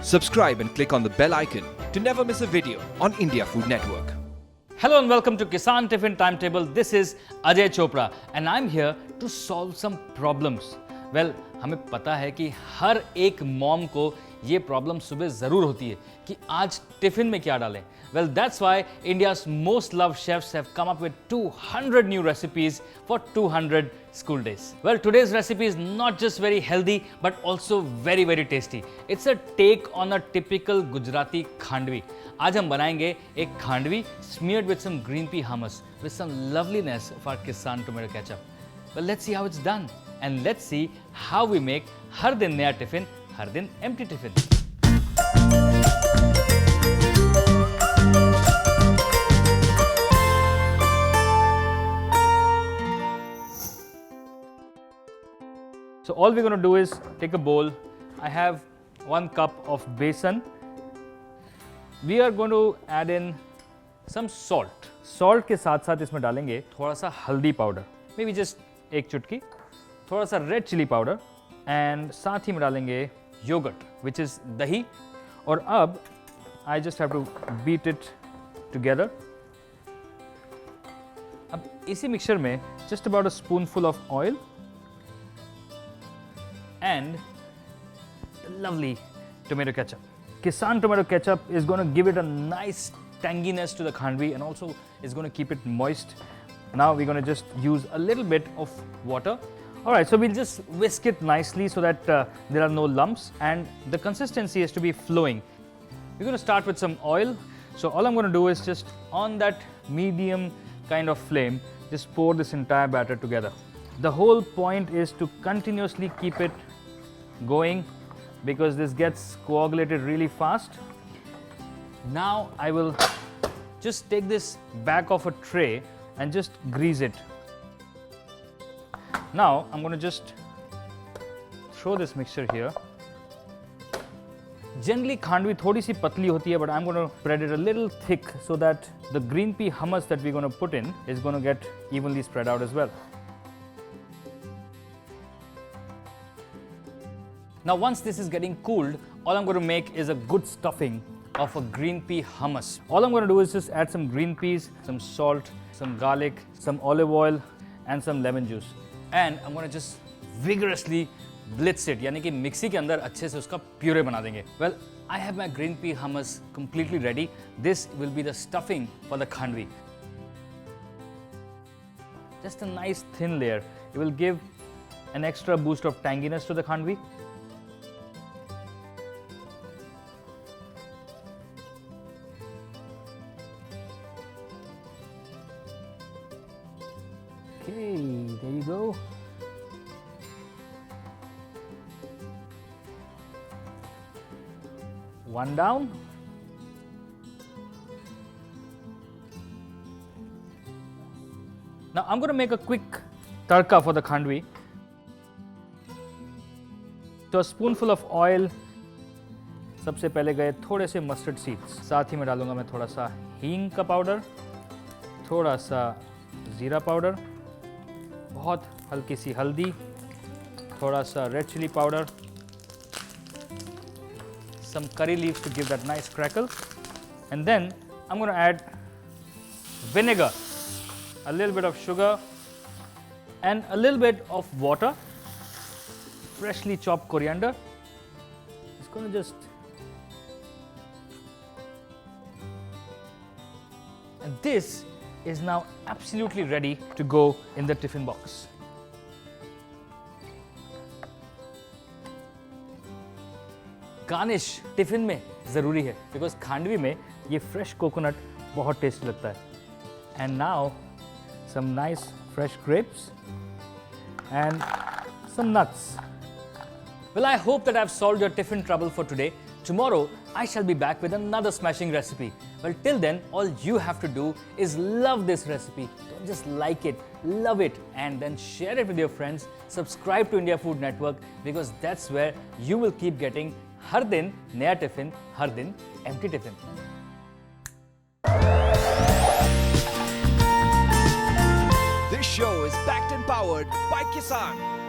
Subscribe and click on the bell icon to never miss a video on India Food Network. Hello and welcome to Kisan Tiffin Timetable. This is Ajay Chopra and I'm here to solve some problems. Well, हमें पता है कि हर एक mom को ये problem सुबह ज़रूर होती है कि आज टिफ़िन में क्या डालें. Well, that's why India's most loved chefs have come up with 200 new recipes for 200 school days. Well, today's recipe is not just very healthy but also very, very tasty. It's a take on a typical Gujarati khandvi. आज हम बनाएंगे एक khandvi smeared with some green pea hummus with some loveliness of our Kisan tomato ketchup. Well, let's see how it's done and let's see how we make हर दिन नया tiffin, हर दिन empty tiffin. So all we're going to do is take a bowl. I have 1 cup of besan. We are going to add in some salt. Salt के साथ साथ इसमें डालेंगे थोड़ा सा हल्दी पाउडर, maybe just 1 चुटकी, थोड़ा सा रेड चिली पाउडर and साथ ही में डालेंगे योगर्ट which is दही. और अब I just have to beat it together. अब इसी मिक्सचर में just about a spoonful of oil and the lovely tomato ketchup. Kisan tomato ketchup is going to give it a nice tanginess to the khandvi and also is going to keep it moist. Now we're going to just use a little bit of water. Alright, so we'll just whisk it nicely so that there are no lumps and the consistency is to be flowing. We're going to start with some oil. So all I'm going to do is just on that medium kind of flame, just pour this entire batter together. The whole point is to continuously keep it going because this gets coagulated really fast. Now I will just take this back of a tray and just grease it. Now I'm going to just throw this mixture here. Generally khandvi थोड़ी सी पतली होती है, but I'm going to spread it a little thick so that the green pea hummus that we're going to put in is going to get evenly spread out as well. Now once this is getting cooled, all I'm going to make is a good stuffing of a green pea hummus. All I'm going to do is just add some green peas, some salt, some garlic, some olive oil and some lemon juice. And I'm going to just vigorously blitz it, यानी कि mixie के अंदर अच्छे से उसका puree बना देंगे. Well, I have my green pea hummus completely ready. This will be the stuffing for the khandvi. Just a nice thin layer. It will give an extra boost of tanginess to the khandvi. Okay, there you go. One down. Now I'm going to make a quick tadka for the khandvi. So a spoonful of oil. सबसे पहले गए थोड़े से mustard seeds, साथ ही में डालूंगा मैं थोड़ा सा हींग का पाउडर, थोड़ा सा जीरा पाउडर, बहुत हल्की सी हल्दी, थोड़ा सा red chilli powder, some curry leaves to give that nice crackle, and then I'm going to add vinegar, a little bit of sugar and a little bit of water, freshly chopped coriander. It's going to just, and this is now absolutely ready to go in the tiffin box. Garnish tiffin में ज़रूरी है because khandvi में ये fresh coconut बहुत tasty लगता है. And now some nice fresh grapes and some nuts. Well, I hope that I've solved your tiffin trouble for today. Tomorrow, I shall be back with another smashing recipe. Well, till then, all you have to do is love this recipe. Don't just like it, love it, and then share it with your friends. Subscribe to India Food Network because that's where you will keep getting हर दिन नया tiffin, हर दिन empty tiffin. This show is backed and powered by Kisan.